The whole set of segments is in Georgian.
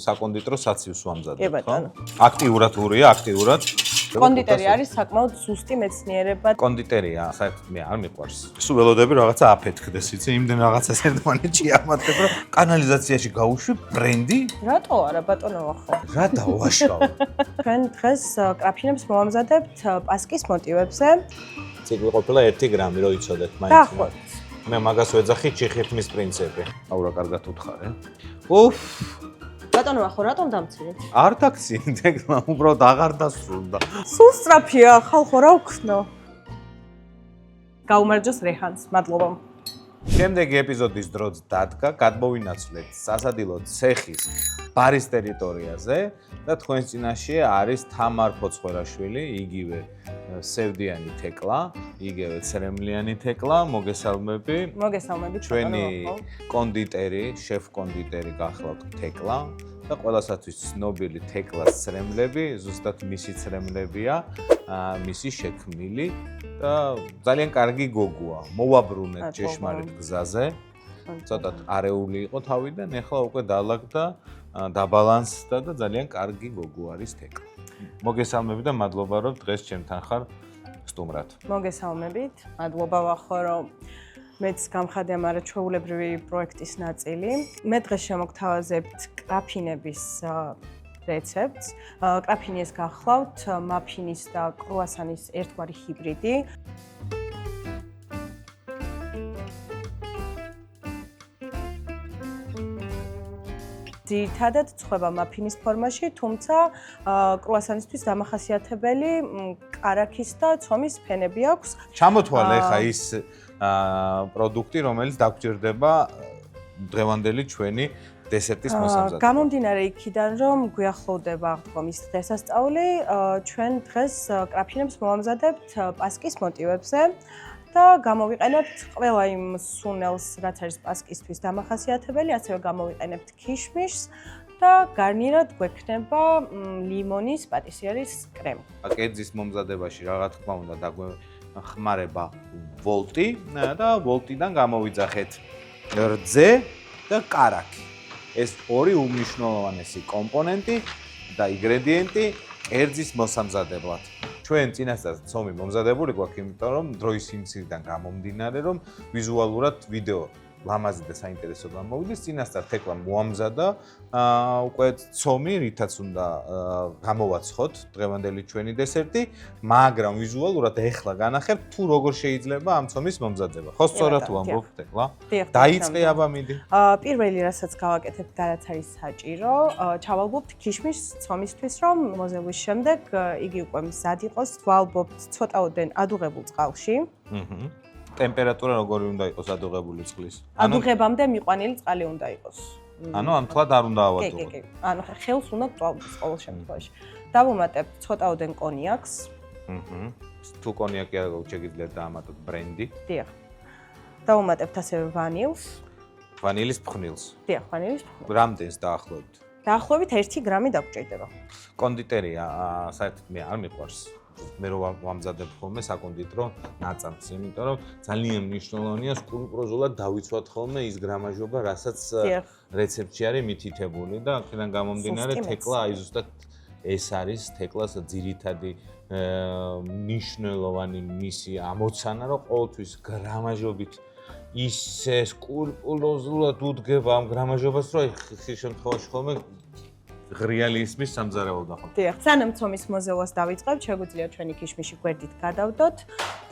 საკონდიტრო საცივს ვამზადებ, კი ბატონო. აქტიურად ურია, აქტიურად. კონდიტერი არის საკმაოდ ზუსტი მეცნიერება. კონდიტერია, საერთოდ მე არ მიყვარს. სულ ველოდები რაღაცა აფეთქდეს, იცი, იმდენ რაღაცას ერთმანეთში ამატებ, რომ კანალიზაციაში გავუშვი ბრენდი. რატო არა ბატონო ახო? რა დავაშავ? ჩვენ დღეს კრაფინებს მოვამზადებთ პასკის მოტივებზე. ციკლი ყოფილა 1 გრამი, რო იცოდეთ მაინც. დაახლოებით. მე მაგას ვეძახი ჩიხირთმის პრინციპი. აუ რა კარგად უთხარე. უფ, ბატონო ახო რატომ დამცინეთ? არ დაქცინეთ, ეგლა უბრალოდ აღარ დასრულდა. სულ სწრაფია, ხალხო რა ვქნო? გაუმარჯოს რეჰანს, მადლობა. შემდეგი ეპიზოდის დროც დადგა, გადმოვინაცვლეთ სასადილო ცეხის ბარის ტერიტორიაზე და თქვენს წინაშე არის თამარ ფოცხვერაშვილი, იგივე სევდიანი თეკლა, იგივე ცრემლიანი თეკლა, მოგესალმები. მოგესალმებით ჩვენი კონდიტერი, შეფ კონდიტერი გახლავთ თეკლა და ყველასათვის ცნობილი თეკლას ცრემლები, ზუსტად მისი ცრემლებია, მისი შექმნილი და ძალიან კარგი გოგოა. მოვაბრუნეთ ჭეშმარიტ გზაზე. ცოტა არეული იყო თავიდან, ეხლა უკვე დაალაგდა, დაბალანსდა და ძალიან კარგი გოგო არის თეკლა. მოგესალმები და მადლობა რომ დღეს ჩემთან ხარ სტუმრად. მოგესალმებით. მადლობა ვახო რომ მეც გამხადე ამ არაჩვეულებრივი პროექტის ნაწილი. მე დღეს შემოგთავაზებთ კრაფინების რეცეპტს. კრაფინიეს გახლავთ მაფინის და კრუასანის ერთგვარი ჰიბრიდი. ძირითადად წვება მაფინის ფორმაში, თუმცა კრუასანისთვის დამახასიათებელი კარაქის და ცომის ფენები აქვს. ჩამოთვალე ხა ის პროდუქტი, რომელიც დაგჭირდება დღევანდელი ჩვენი დესერტის მოსამზადებლად. გამომდინარე იქიდან, რომ გვიახლოვდება აღდგომის დღესასწაული, ჩვენ დღეს კრაფინებს მოვამზადებთ პასკის მოტივებზე და გამოვიყენებთ ყველა იმ სუნელს, რაც არის პასკისთვის დამახასიათებელი, ასევე გამოვიყენებთ ქიშმიშს და გარნირად გვექნება ლიმონის პატისიარის კრემი. კერძის მომზადებაში რა თქმა უნდა დაგვეხმარება ვოლტი და ვოლტიდან გამოვიძახეთ რძე და კარაქი. ეს ორი უმნიშვნელოვანესი კომპონენტი და ინგრედიენტი კერძის მოსამზადებლად. ჩვენ წინასწარ ცომი მომზადებული გვაქვს, იმიტომ რომ დროის სიმცირიდან გამომდინარე, რომ ვიზუალურად ვიდეო ლამაზი და საინტერესო გამოვიდეს, წინასწარ თეკლა მოამზადა უკვე ცომი, რითაც უნდა გამოვაცხოთ დღევანდელი ჩვენი დესერტი, მაგრამ ვიზუალურად ეხლა განახებთ თუ როგორ შეიძლება ამ ცომის მომზადება. ხო, სწორად ვამბობ თეკლა? დაიწყე აბა მიდი. პირველი რასაც გავაკეთებთ და რაც არის საჭირო, ჩავალბობთ ქიშმიშს ცომისთვის, რომ მოზევის შემდეგ იგი უკვე მზად იყოს, ვალბობთ ცოტაოდენ ადუღებულ წყალში. ტემპერატურა როგორი უნდა იყოს ადუღებული წყლის? ადუღებამდე მიყვანილი წყალი უნდა იყოს. ანუ ამ თვალად არ უნდა ავადუღოთ. კი. ანუ ხელს უნდა გწვალდეს ყოველ შემთხვევაში. დავუმატებთ ცოტაოდენ კონიაკს. თუ კონიაკი არ გაქვს, შეგიძლიათ დაამატოთ ბრენდი. დიახ. დავუმატებთ ასევე ვანილს. ვანილის ფხვნილს. დიახ, ვანილის ფხვნილს. რამდენს დაახლოებით? დაახლოებით 1 გრამი დაგჭირდება. კონდიტერია საერთოდ მე არ მიყვარს. მე რო ვამზადებ ხოლმე საკონდიტრო ნაწამს, იმიტომ რომ ძალიან მნიშვნელოვანია სკრუპულოზულად დავიცვათ ხოლმე ის გრამაჟობა, რასაც რეცეპტში არის მითითებული და აქედან გამომდინარე თეკლა აი ზუსტად ეს არის თეკლას ძირითადი მნიშვნელოვანი მისი ამოცანა, რომ ყოველთვის გრამაჟობით ისე სკრუპულოზულად უდგება ამ გრამაჟობას, რომ ხშირ შემთხვევაში ხოლმე ღრიალი ისმის სამზარეულო ხო? დიახ, სანამ ცომის მოზევას დავიწყებთ, შეგვიძლია ჩვენი ქიშმიში გვერდით გადავდოთ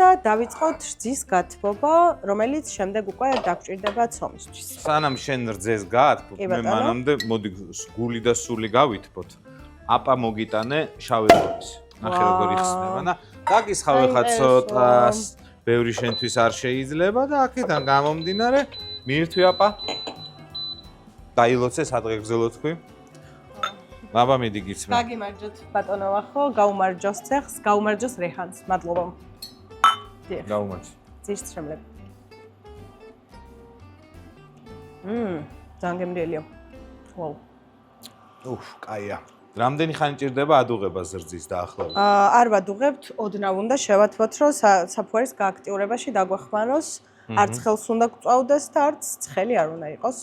და დავიწყოთ რძის გათბობა, რომელიც შემდეგ უკვე დაგჭირდება ცომისთვის. სანამ შენ რძეს გაათბობ, მე მანამდე მოდი გული და სული გავითბოთ. აპა მოგიტანე შავი ხორცი. ნახე როგორ იხსნება და დაგისხავ ხა ცოტას, ბევრი შენთვის არ შეიძლება და აქედან გამომდინარე, მიირთვი აპა. დაილოცე სადღე გზელო თქვი. აბა მიდი გიცნო. გაგიმარჯოთ ბატონო ახო, გაუმარჯოს ცეხს, გაუმარჯოს რეჰანს. მადლობა. დიახ. გაუმარჯო. ძირშრემლები. ძალიან გემრიელია. ვაუ. კაია. რამდენი ხანი ჭირდება ადუღება ზრდის დაახლოებით? არ ვადუღებთ, ოდნავ უნდა შევათბოთ, რომ საფუარის გააქტიურებაში დაგვეხმაროს, არც ხელს უნდა გწვავდეს და არც ცხელი არ უნდა იყოს.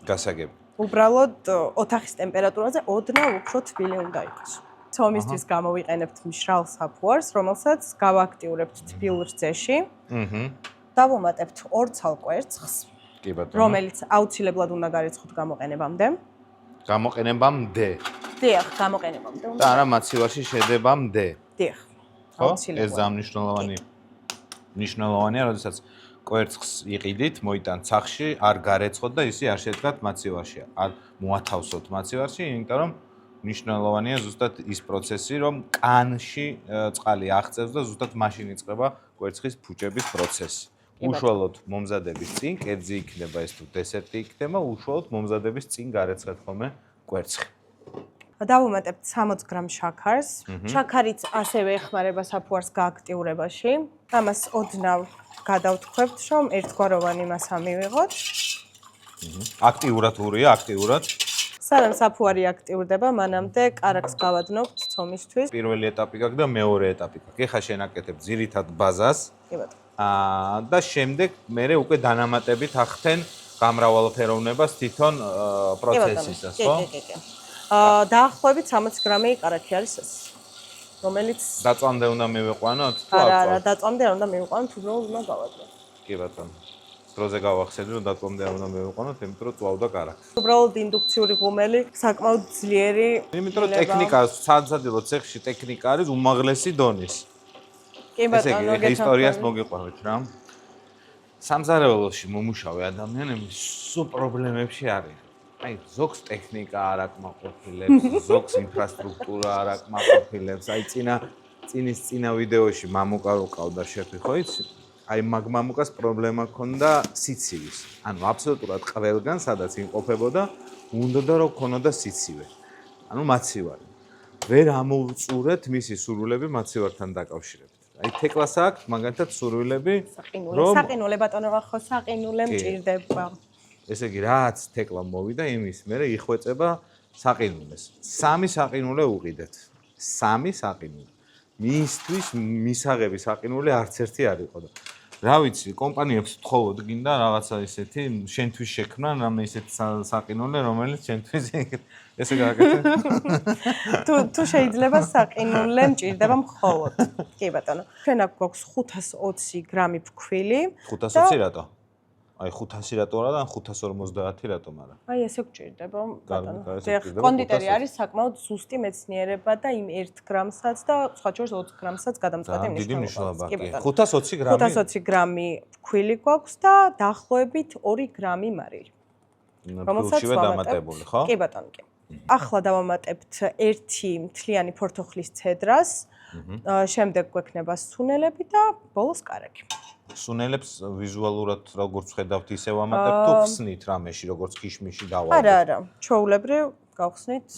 გასაგები. უბრალოდ ოთახის ტემპერატურაზე ოდნავ უფრო თბილი უნდა იყოს. ცომისთვის გამოვიყენებთ მშრალ საფუარს, რომელსაც გავაქტიურებთ თბილ რძეში. დავუმატებთ 2 ცალ კვერცხს, კი ბატონო. რომელიც აუცილებლად უნდა გარიცხოთ გამოყენებამდე. გამოყენებამდე. დიახ, გამოყენებამდე უნდა. და არა მაცივარში შედებამდე. დიახ. ხო? ეს მნიშვნელოვანია, როდესაც კვერცხს იყიდით, მოიტან ცახში, არ გარეცხოთ და ისე არ შედგათ მაცივარში. არ მოათავსოთ მაცივარში, იმიტომ რომ მნიშვნელოვანია ზუსტად ის პროცესი, რომ კანში წყალი აღწევს და ზუსტად მაშინ იწყება კვერცხის ფუჭების პროცესი. უშუალოდ მომზადების წინ, კერძი იქნება ეს თუ დესერტი იქნება, უშუალოდ მომზადების წინ გარეცხეთ ხოლმე კვერცხი. დავუმატებთ 60 გრამ შაქარს. შაქარიც ასევე ეხმარება საფუარს გააქტიურებაში. ამას ოდნავ გადავთქვებთ, რომ ერთგვაროვანი მასა მივიღოთ. აქტიურად ურია, აქტიურად. სანამ საფუარი აქტიურდება, მანამდე კარაქს გავადნობთ ცომისთვის. პირველი ეტაპი გაქვს და მეორე ეტაპი გაქვს. ეხლა შენაკეთებ ძირითად ბაზას. კი ბატონო. და შემდეგ მერე უკვე დანამატებით ახდენ გამრავალფეროვნებას თვითონ პროცესისას, ხო? კი. დაახლოებით 60 გრამი კარაქი არის ეს, რომელიც დაწვამდე უნდა მივიყვანოთ? არა, დაწვამდე არ უნდა მივიყვანოთ, უბრალოდ უნდა გავადნოთ. კი ბატონო. დროზე გავახსენე, რომ დაწვამდე არ უნდა მივიყვანოთ, იმიტომ რომ წვავდა კარაქი. უბრალოდ ინდუქციური ღუმელი საკმაოდ ძლიერი. იმიტომ რომ ტექნიკა, საცადილო ცეხში ტექნიკა არის უმაღლესი დონის. კი ბატონო, ეს ისტორიას მოგიყვანოთ რა. სამზარეულოში მომუშავე ადამიანები სულ პრობლემებში არიან. აი, ზოგს ტექნიკა არ აკმაყოფილებს, ზოგს ინფრასტრუქტურა არ აკმაყოფილებს. აი, წინა ვიდეოში მამუკა რო ყავდა შეფი, ხო იცი? აი, მამუკას პრობლემა ჰქონდა სიცივის. ანუ აბსოლუტურად ყველგან, სადაც იმყოფებოდა, უნდა რომ ქონოდა სიცივე. ანუ მაცივარი. ვერ ამოვწურეთ მისი სურვილები მაცივართან დაკავშირებით. აი, თეკლას აქვს, მაგალითად, სურვილები, საყინულე ბატონო, ხო, საყინულე მჭირდება. ესე იგი, რაც თეკლა მოვიდა, იმის მერე იხვეწება საყინულეს. 3 საყინულე უყიდეთ. 3 საყინულე. მისთვის მისაღები საყინულე არც ერთი არ იყო და რა ვიცი, კომპანიებს ვთხოვოთ გინდა რაღაცა ისეთი, შენთვის შექმნა რამე ისეთი საყინულე, რომელიც შენთვის ესე გააკეთე. თუ შეიძლება საყინულე მჭირდება მხოლოდ. კი ბატონო. ჩვენ აქ გვაქვს 520 გრამი ფქვილი. 520 რატო? აი 500 რატო არა და 550 რატომ არა? აი ესე გჭირდება ბატონო. კონდიტერი არის საკმაოდ ზუსტი მეცნიერება და იმ 1 გრამსაც და სხვა შორის 20 გრამსაც გადამწყვეტი მნიშვნელობა. კი ბატონო. 520 გრამი. 520 გრამი ფქვილი გვაქვს და დაახლოებით 2 გრამი მარილი. რომელსაც დამატებული, ხო? კი ბატონო, კი. ახლა დავამატებთ 1 მთლიანი ფორთოხლის ცედრას. შემდეგ გვექნება სუნელები და ბოლოს კარაქი. სუნელებს ვიზუალურად როგორც ხედავთ, ისე ვამატებთ თუ ხსნით რამეში, როგორც ქიშმიში დავალებთ? არა, ჩვეულებრივ გავხსნით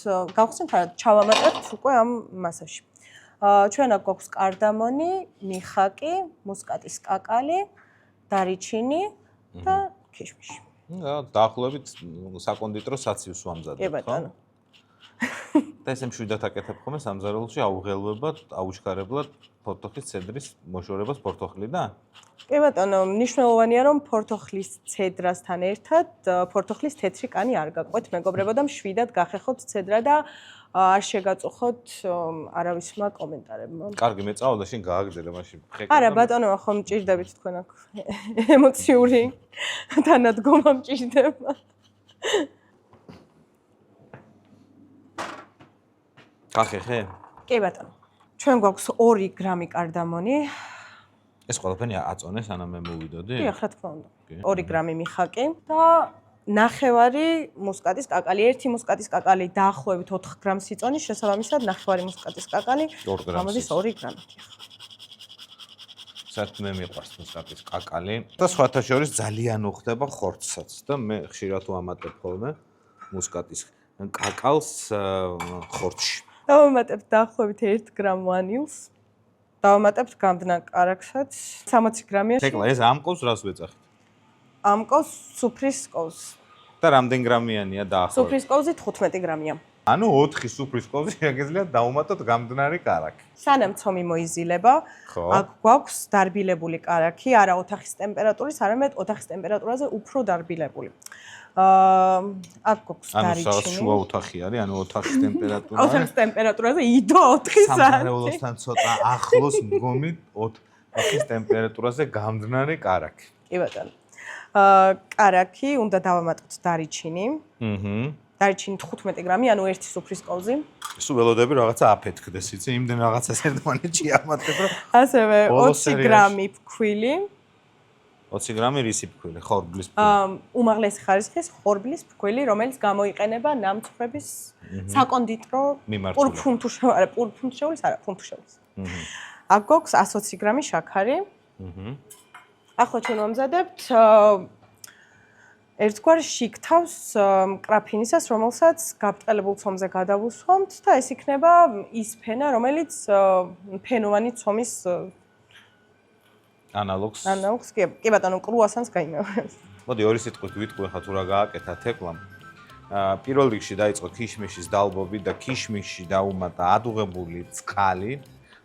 არა, ჩავამატებთ უკვე ამ მასაში. ჩვენ აქ გვაქვს კარდამონი, მიხაკი, მუსკატის კაკალი, დარიჩინი და ქიშმიში. დაახლოებით საკონდიტრო საცივს ვამზადებ, ხო? კი ბატონო. და ესე მშვიდად აკეთებ ხოლმე სამზარეულოში აუღელვებად, აუჩქარებლად ფორთოხლის ცედრის მოშორებას ფორთოხლიდან? კი ბატონო, მნიშვნელოვანია რომ ფორთოხლის ცედრასთან ერთად ფორთოხლის თეთრი კანი არ გაყვეთ მეგობრებო და მშვიდად გახეხოთ ცედრა და არ შეგაწუხოთ არავისმა კომენტარებმა. კარგი, მე წავალ და შენ გააგრძელე მაშინ. არა ბატონო, ხო მჭირდებით თქვენ აქ ემოციური თანადგომა მჭირდება. გახეხე? კი ბატონო. ჩვენ გვაქვს 2 გრამი კარდამონი. ეს ყველაფერი აწონე სანამ მე მოვიდოდი? კი, რა თქმა უნდა. 2 გრამი მიხაკი და ნახევარი მუსკატის კაკალი. ერთი მუსკატის კაკალი დაახლოებით 4 გრამს იწონის, შესაბამისად ნახევარი მუსკატის კაკალი გამოდის 2 გრამი. საერთოდ მე მიყვარს მუსკატის კაკალი და სხვათა შორის ძალიან უხდება ხორცსაც და მე ხშირად ვამატებ ხოლმე მუსკატის კაკალს ხორცში. დავამატებთ დაახლოებით 1 გრამ ვანილს. დავამატებთ გამდნარ კარაქსაც 60 გრამია. თეკლა ეს ამკოს რას ვეძახით? ამკოს სუფრის კოვს. და რამდენ გრამიანია დაახლოებით? სუფრის კოვზი 15 გრამია. ანუ 4 სუფრის კოვზი შეგიძლია დავუმატოთ გამდნარი კარაქი. სანამ ცომი მოიზილება, აქ გვაქვს დარბილებული კარაქი, არა ოთახის ტემპერატურის, არამედ ოთახის ტემპერატურაზე უფრო დარბილებული. აქ გვაქვს ანუ რაღაც დარიჩინი. შუა ოთახი არის, ანუ ოთახის ტემპერატურა. ოთახის ტემპერატურაზე იდო 4 საათი. სამზარეულოსთან ცოტა ახლოს მდგომი ოთახის ტემპერატურაზე გამდნარი კარაქი. კი ბატონო. კარაქი უნდა დავამატოთ დარიჩინი. დარიჩინი 15 გრამი, ანუ 1 სუფრის კოვზი. სულ ველოდები რაღაცა აფეთქდეს, იცი, იმდენ რაღაცას ერთმანეთში ამატებ, რომ ასევე 20 გრამი ფქვილი. 20 გრამი რისი ფქვილი, ხორბლის ფქვილი. უმაღლესი ხარისხის ხორბლის ფქვილი, რომელიც გამოიყენება ნამცხრების საკონდიტრო პურფუნთუშეულის, არა, ფუნთუშეულის. აქ გვაქვს 120 გრამი შაქარი. ახლა ჩვენ ვამზადებთ ერთგვარ შიგ-თავს კრაფინისას, რომელსაც გაბრტყელებულ ცომზე გადავუსვამთ და ეს იქნება ის ფენა, რომელიც ფენოვანი ცომის ანალოგს. კი ბატონო, კრუასანს გაიმეორებს. მოდი ორი სიტყვით ვიტყვი ხა თუ რა გააკეთა თეკლამ. პირველ რიგში დაიწყო ქიშმიშის დალბობი და ქიშმიში დაუმატა ადუღებული წყალი,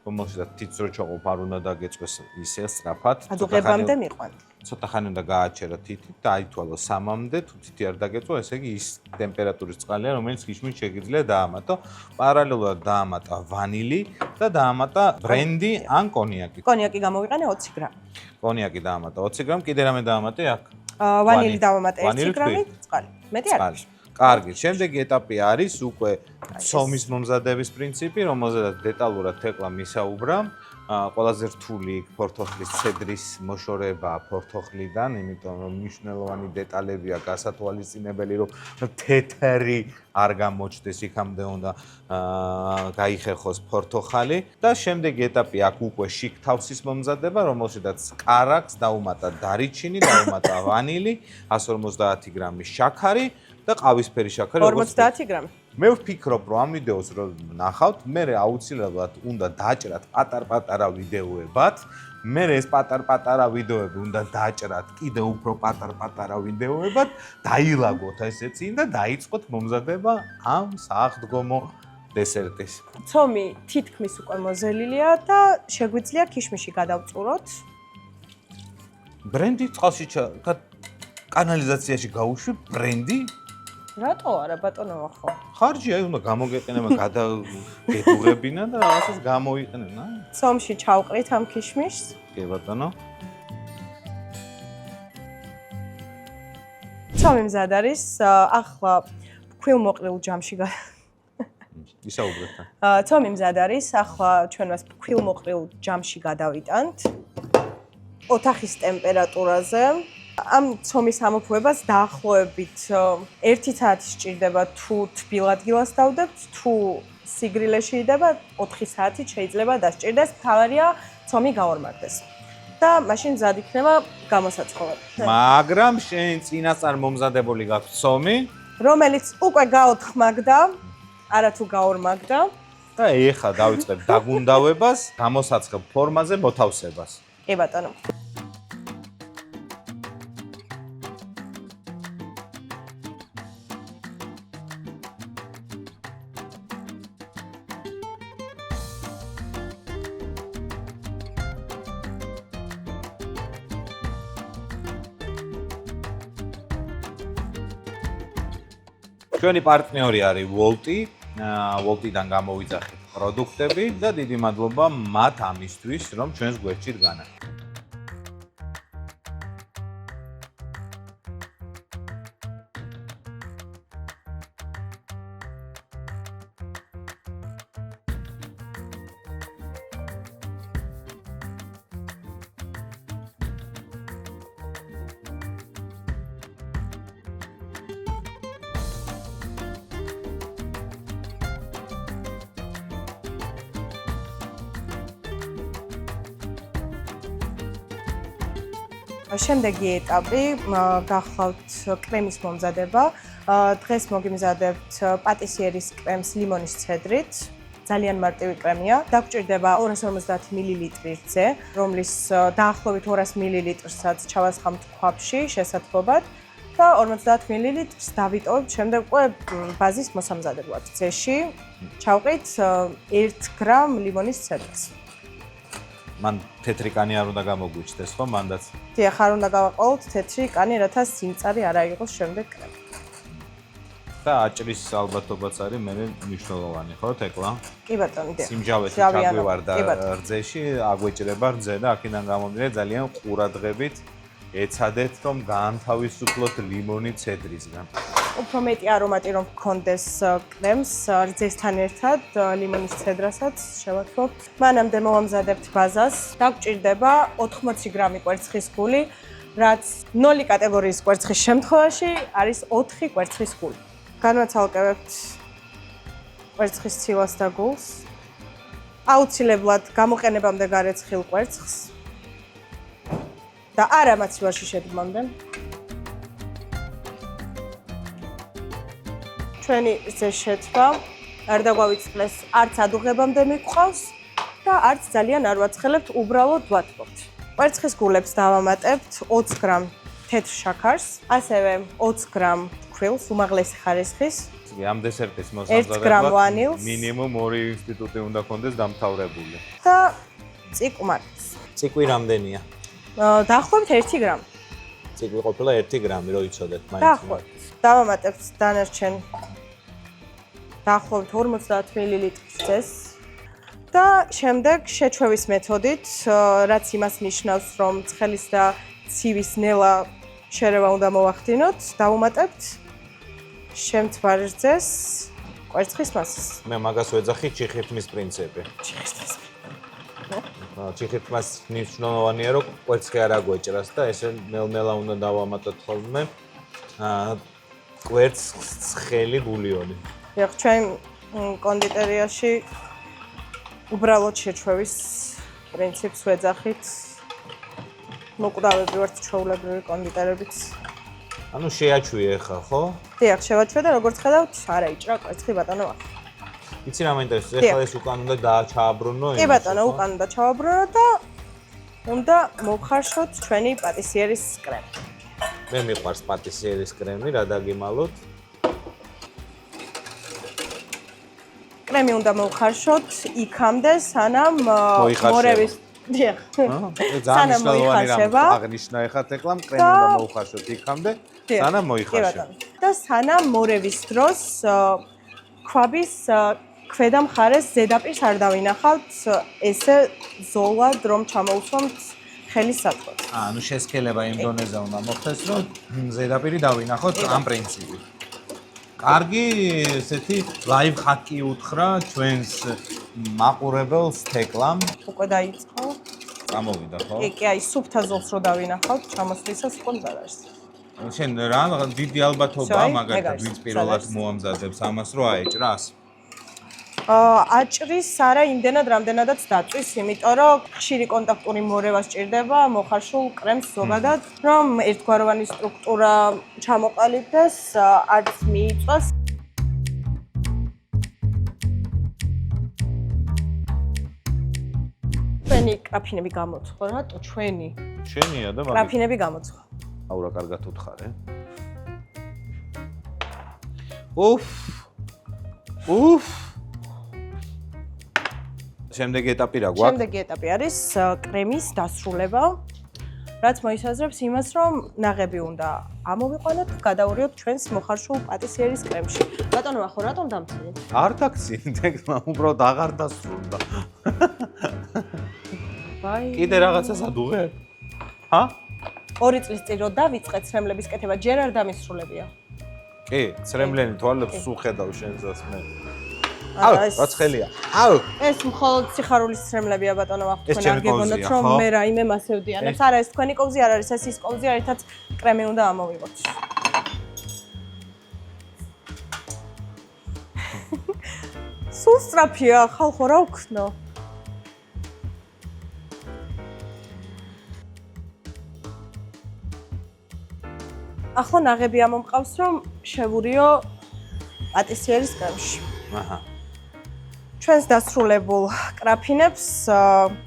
რომელშიც თითროჩოყופ არ უნდა დაგეწვეს ისე სწრაფად. ადუღებამდე მიყვანთ. ცოტა ხანი უნდა გააჩერა თითით და აითვალო 3-მდე, თუ თითი არ დაგეწვა, ესე იგი ის ტემპერატურის წყალია, რომელიც ქიშმიშს შეგიძლია დაამატო. პარალელურად დაამატა ვანილი და დაამატა ბრენდი ან კონიაკი. კონიაკი გამოვიყენე 20 გრამი. კონიაკი დაამატა 20 გრამი, კიდე რამე დაამატე აქ? ვანილი დავამატე 1 გრამი, წყალი. მეტი არ არის. კარგი, შემდეგი ეტაპი არის უკვე ცომის მომზადების პრინციპი, რომელზედაც დეტალურად თეკლა მისაუბრა. ყველაზე რთული ფორთოხლის ცედრის მოშორება ფორთოხლიდან, იმიტომ რომ მნიშვნელოვანი დეტალებია გასათვალისწინებელი, რომ თეთრი არ გამოჩნდეს, იქამდე უნდა გაიხერხოს ფორთოხალი და შემდეგი ეტაპი აქ უკვე შიგ-თავსის მომზადება, რომელშიც კარაქს დაუმატა დარიჩინი, დაუმატა ვანილი, 150 გრამი შაქარი და ყავისფერი შაქარი 50 გრამი. მე ვფიქრობ, რომ ამ ვიდეოს რო ნახავთ, მე აუცილებლად უნდა დაჭრათ პატარ-პატარა ვიდეოებად. მე ეს პატარ-პატარა ვიდეოები უნდა დაჭრათ კიდე უფრო პატარ-პატარა ვიდეოებად, დაილაგოთ ესე წინ და დაიწყოთ მომზადება ამ სააღდგომო დესერტის. ცომი თითქმის უკვე მოზელილია და შეგვიძლია ქიშმიში გადავწუროთ. ბრენდი წყალში კანალიზაციაში გაუშვი ბრენდი? რატო არა ბატონო ახო? ხარჯია, უნდა გამოგეყენება, გადაგეტუღებინა და რაღაცას გამოიყენება. ცომში ჩავყრით ამ ქიშმიშს. კი ბატონო. ცომი მზად არის. ახლა ფქვილმოყრილ ჯამში ისაუბრეთ. ცომი მზად არის. ახლა ჩვენ მას ფქვილმოყრილ ჯამში გადავიტანთ. ოთახის ტემპერატურაზე. ამ ცომის ამოფუებას დაახლოებით 1 საათი სჭირდება თუ თბილ ადგილას დავდებთ, თუ სიგრილეში იდება 4 საათი შეიძლება დასჭირდეს, თავარია ცომი გაორმაგდეს. და მაშინ მზად იქნება გამოსაცხოვად. მაგრამ შენ წინასწარ მომზადებული გაქვს ცომი, რომელიც უკვე გაოთხმაგდა, არათუ გაორმაგდა და ეხა დავიწყებ დაგუნდავებას, გამოსაცხებ ფორმაზე მოთავსებას. კი ბატონო. ჩვენი პარტნიორი არის ვოლტი. ვოლტიდან გამოვიძახეთ პროდუქტები და დიდი მადლობა მათ ამისთვის, რომ ჩვენს გვერდში დგანან. შემდეგი ეტაპი გახლავთ კრემის მომზადება. დღეს მოგიმზადებთ პატისიერის კრემს ლიმონის ცედრით. ძალიან მარტივი კრემია. დაგჭირდება 250 მილილიტრი რძე, რომლის დაახლოებით 200 მილილიტრსაც ჩავასხამთ ქვაბში შესაძლებლად და 50 მილilitrს დავიტოვებთ შემდეგ უკვე ბაზის მოსამზადებლად. რძეში ჩავყრით 1 გრამ ლიმონის ცედრს. მან თეთრი კანი არ უნდა გამოგვიჩნდეს, ხო, მანდაც? დიახ, არ უნდა გავაყოლოთ თეთრი კანი, რათა სიმწარე არ აიღოს შემდეგ კრემი. და აჭრის ალბათობაც არის მე მნიშვნელოვანი, ხო, თეკლა? კი ბატონო, დიახ. სიმჟავეში ჩაგვივარდა რძეში, აგვეჭრება რძე და აქედან გამომდინარე ძალიან ყურადღებით ეცადეთ, რომ გაანთავისუფლოთ ლიმონი ცედრისგან. უფრო მეტი არომატი რომ გქონდეს კრემს რძესთან ერთად ლიმონის ცედრასაც შევათმობთ. მანამდე მოვამზადებთ ბაზას. დაგვჭირდება 80 გრამი კვერცხის გული, რაც 0 კატეგორიის კვერცხის შემთხვევაში არის 4 კვერცხის გული. განვაცალკევებთ კვერცხის ცილას და გულს. აუცილებლად გამოყენებამდე გარეცხილ კვერცხს და არა მაცივარში შედგმამდე. ჩვენი რძეს შეთვა არ დაგვავიწყდეს არც ადუღებამდე მიყვავს და არც ძალიან არ ვაცხელებთ, უბრალოდ ვათბობთ. კვერცხის გულებს დავამატებთ 20 გრამ თეთრ შაქარს, ასევე 20 გრამ ქვილს, უმაღლესი ხარისხის. ამ დესერტის 1 გრამ ვანილს მინიმუმ 2 ინსტიტუტი უნდა კონდეს დამთავრებული. და წიკმარს. ციკვი რამდენია? დაახლოებით 1 გრამი. ციკვი ყოფილა 1 გრამი, რო იცოდეთ მაინც. დაახლოებით. დავამატებთ დანარჩენ დაახლოებით 50 მილილიტრის ძეს და შემდეგ შეჩვევის მეთოდით, რაც იმას ნიშნავს, რომ ცხელის და ცივის ნელა შერევა უნდა მოვახდინოთ, დავუმატებთ შემთვარ რძეს კვერცხის მასას. მე მაგას ვეძახი ჩიხირთმის პრინციპი. ჩიხირთმას მნიშვნელოვანია, რომ კვერცხი არ აგვეჭრას და ესე ნელ-ნელა უნდა დავამატოთ ხოლმე კვერცხს ცხელი ბულიონი. დიახ, ჩვენ კონდიტერიაში უბრალოდ შეჩვევის პრინციპს ვეძახით. მოკვდავები ვართ ჩვეულებრივი კონდიტერებით. ანუ შეაჩვიე ხა, ხო? დიახ, შევაჩვე და როგორც ხედავთ, არა იჭრა კვერცხი ბატონო. იცი რა მაინტერესებს? ეხლა ეს უკან უნდა დააჩააბრუნო კი ბატონო, უკან უნდა ჩავაბრუნოთ და უნდა მოვხარშოთ ჩვენი პატისიერის კრემი. მე მიყვარს პატისიერის კრემი, რა დაგიმალოთ? კრემი უნდა მოვხარშოთ იქამდე, სანამ მორევის დიახ. ძალიან მნიშვნელოვანი რამ აღნიშნა ეხლა თეკლამ, კრემი უნდა მოვხარშოთ იქამდე, სანამ მოიხარშო. და სანამ მორევის დროს ქვაბის ქვედა მხარეს ზედაპირს არ დავინახავთ, ესე ზოლად რომ ჩამოусვამთ ხელის სათვალს. ანუ შესქელება იმ დონეზე უნდა მოხდეს, რომ ზედაპირი დავინახოთ ამ პრინციპით. კარგი, ესეთი ლაივ ჰაკი უთხრა ჩვენს მაყურებელს თეკლამ. უკვე დაიწყო. გამოვიდა, ხო? კი, აი, სუფთა ზოლს რო დავინახავთ, ჩამოსვლისას უკვე მზად არის. შენ რა დიდი ალბათობაა მაგალითად ვინც პირველად მოამზადებს ამას რო აეჭრას? აჭრის არა იმდენად რამდენადაც დაწვის, იმიტომ რომ ხშირი კონტაქტური მორევა სჭირდება მოხარშულ კრემს ზოგადად, რომ ერთგვაროვანი სტრუქტურა ჩამოყალიბდეს, არც მიიწვას. ჩვენი კრაფინები გამოცხო რატო ჩვენი? შენია და მაგ კრაფინები გამოცხო. აუ რა კარგად უთხარე. უფ. შემდეგი ეტაპი რა გვაქვს? შემდეგი ეტაპი არის კრემის დასრულება, რაც მოისაზრებს იმას, რომ ნაღები უნდა ამოვიყვანოთ, გადავურიოთ ჩვენს მოხარშულ პატისიერის კრემში. ბატონო, ახო რატომ დამცინე? არ დაგცინე, უბრალოდ აღარ დასრულდა. ვაი. კიდე რაღაცას ადუღებ? ჰა? 2 წლის წინ რო დავიწყეთ ცრემლების კეთება, ჯერ არ დამისრულებია. კი, ცრემლიანი თვალებს სულ ხედავ შენსაც მე. აუ, რაცხელია. აუ. ეს მხოლოდ სიხარულის ცრემლებია ბატონო, ახ თქვენ არ გეგონოთ რომ მე რაიმე მასევდიანებს. არა, ეს თქვენი კოვზი არ არის, ეს ის კოვზია, ერთად კრემი უნდა ამოვიღოთ. სულ სწრაფია, ხალხო რა ვქნო? ახლა ნაღები ამომყავს რომ შევურიო პატისიერის კრემში. აჰა. ჩვენს დასრულებულ კრაფინებს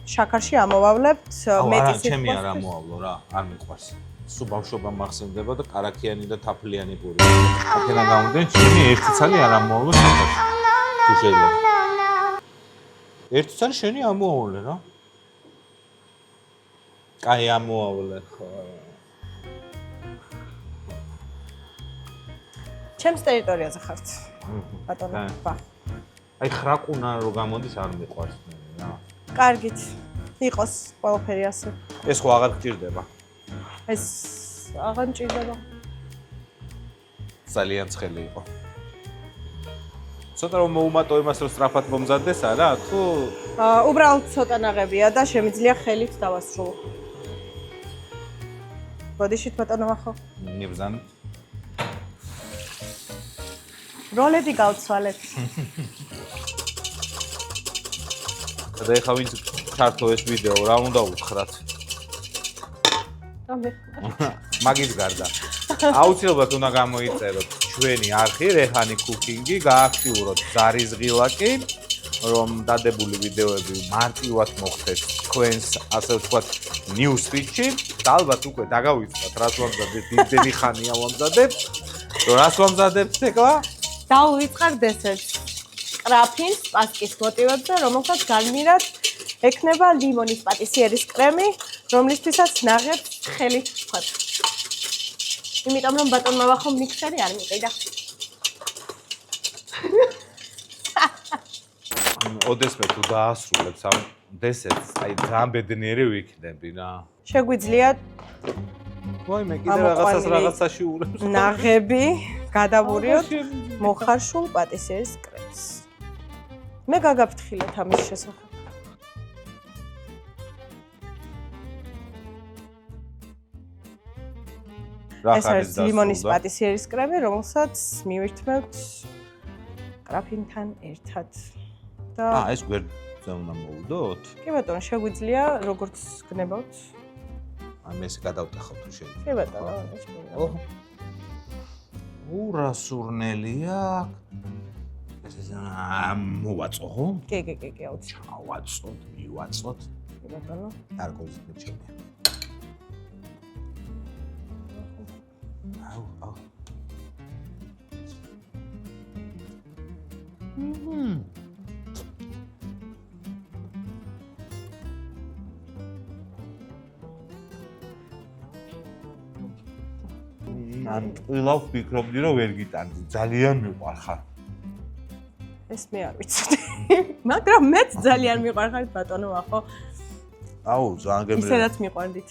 შაქარში ამოვავლებთ მეტი სიტყვა. ჩემი არ ამოავლო რა, არ მიყვარს. სულ ბავშვობა მახსენდება და კარაქიანი და თაფლიანი პური. აქედან გამომდინარე, ჩემი ერთი ცალი არ ამოავლო შაქარში. თუ შეიძლება. ერთი ცალი შენი ამოავლე რა. კაი ამოავლე ხო. ჩემს ტერიტორიაზე ხართ. ბატონო, ბა. აი ხრაკუნა რო გამოდის არ მიყვარს რა. კარგით. იყოს ყველაფერი ასე. ეს ხო აღარ გჭირდება. ეს აღარ მჭირდება. ძალიან ცხელი იყო. ცოტა რომ მოუმატო იმას რომ სწრაფად მომზადდეს არა თუ უბრალოდ ცოტა ნაღებია და შემიძლია ხელით დავასრულო. ბოდიშით ბატონო ახო. ნიბზან როლები გავცვალეთ. და ეხა ვინც ჩართო ეს ვიდეო რა უნდა უთხრათ? ამე. მაგის გარდა აუცილებლად უნდა გამოიწეროთ ჩვენი არხი რეჰანი კუკინგი, გააქტიუროთ ზარის ღილაკი, რომ დადებული ვიდეოები მარტივად მოხდეს თქვენს, ასე ვთქვათ, news feed-ში და ალბათ უკვე დაგავიწყოთ, რას ვამზადებთ, იმდენი ხანია ვამზადებთ. რას ვამზადებთ ეკლა? დავივიწყარ დესერტს. კრაფინს პასკის მოტივებზე, რომელსაც გარნირად ექნება ლიმონის პატისიერის კრემი, რომლისთვისაც ნაღებს ხელით ვხოთ. იმიტომ რომ ბატონმა ვახო მიქსერი არ მიყიდა. ოდესმე თუ დაასრულებს ამ დესერტს, აი ძალიან ბედნიერი ვიქნები რა. შეგვიძლია ვაიმე, კიდე რაღაცაში ურევს. ნაღები გადავურიოთ მოხარშულ პატისიერის კრემს. მე გაგაფრთხილეთ ამის შესახებ. ეს არის ლიმონის პატისიერის კრემი, რომელსაც მივირთმევთ კრაფინთან ერთად. და ეს გვერდზე უნდა მოვუდოთ? კი ბატონო, შეგვიძლია როგორც გნებავთ. აი მე ესე გადავტეხავ თუ შეიძლება. კი ბატონო, ეს მოვიდა. ურა სურნელია. ეს მოვაწო ხო? კი, აუცილებლად. ჩავაწოთ, მივაწოთ. კი ბატონო. არ გოიზმეჩენია. აუ. ან ყვილავ ვფიქრობდი რომ ვერ გიტანდი, ძალიან მიყვარხარ. ეს მე არ ვიცოდი. მაგრამ მეც ძალიან მიყვარხართ ბატონო ახო. აუ, ძალიან გემრიელია. ისედაც მიყვარდით.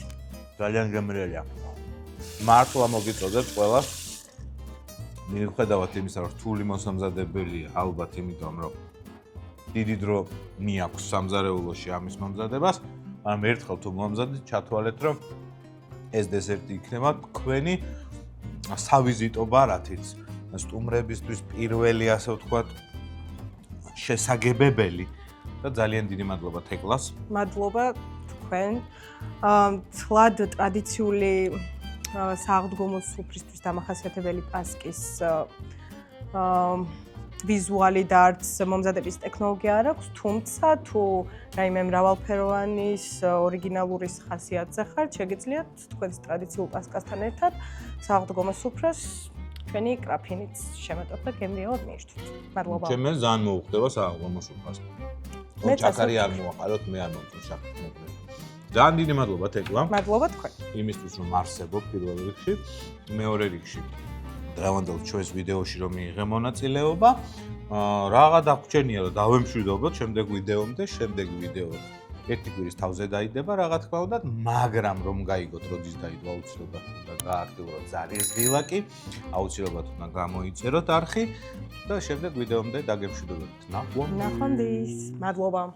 ძალიან გემრიელია. მართლა მოგიწოდეთ ყველას. მიუხედავად იმისა, რომ რთული მოსამზადებელია, ალბათ იმიტომ, რომ დიდი დრო მიაქვს სამზარეულოში ამის მომზადებას, მაგრამ ერთხელ თუ მომზადეთ, ჩათვალეთ, რომ ეს დესერტი იქნება თქვენი სავიზიტო ბარათიც, სტუმრებისთვის პირველი, ასე ვთქვათ, შესაგებებელი და ძალიან დიდი მადლობა თეკლას. მადლობა თქვენ. თლად ტრადიციული საღდგომო სუფრისთვის დამახასიათებელი პასკის ვიზუალი და არც მომზადების ტექნოლოგია არ აქვს, თუმცა თუ რაიმე მრავალფეროვანის ორიგინალურის ხასიათზე ხართ, შეგიძლიათ თქვენს ტრადიციულ პასკასთან ერთად საღდგომო სუფრას ჩვენი კრაფინით შემეტყოთ და გემრიელად მიირთვით. მადლობა. ჩემ ძალიან მოუხდება საღდგომო სუფრას. ჩაქარი არ მოვაყაროთ, მე არ მომწონს. ძალიან დიდი მადლობა თეკლა. მადლობა თქვენ. იმისთვის რომ არსებობ პირველ რიგში, მეორე რიგში დღევანდელ ჩვენს ვიდეოში რომ მიიღე მონაწილეობა, რაღა დაგვრჩენია და დავემშვიდობოთ შემდეგ ვიდეომდე, შემდეგ ვიდეო ერთი კვირის თავზე დაიდება, რა თქმა უნდა, მაგრამ რომ გაიგოთ, როდის დაიდო, აუცილებლად უნდა გააქტიუროთ ზარის ღილაკი, აუცილებლად უნდა გამოიწეროთ არხი და შემდეგ ვიდეომდე დაგემშვიდობებთ. ნახვამდის. მადლობა.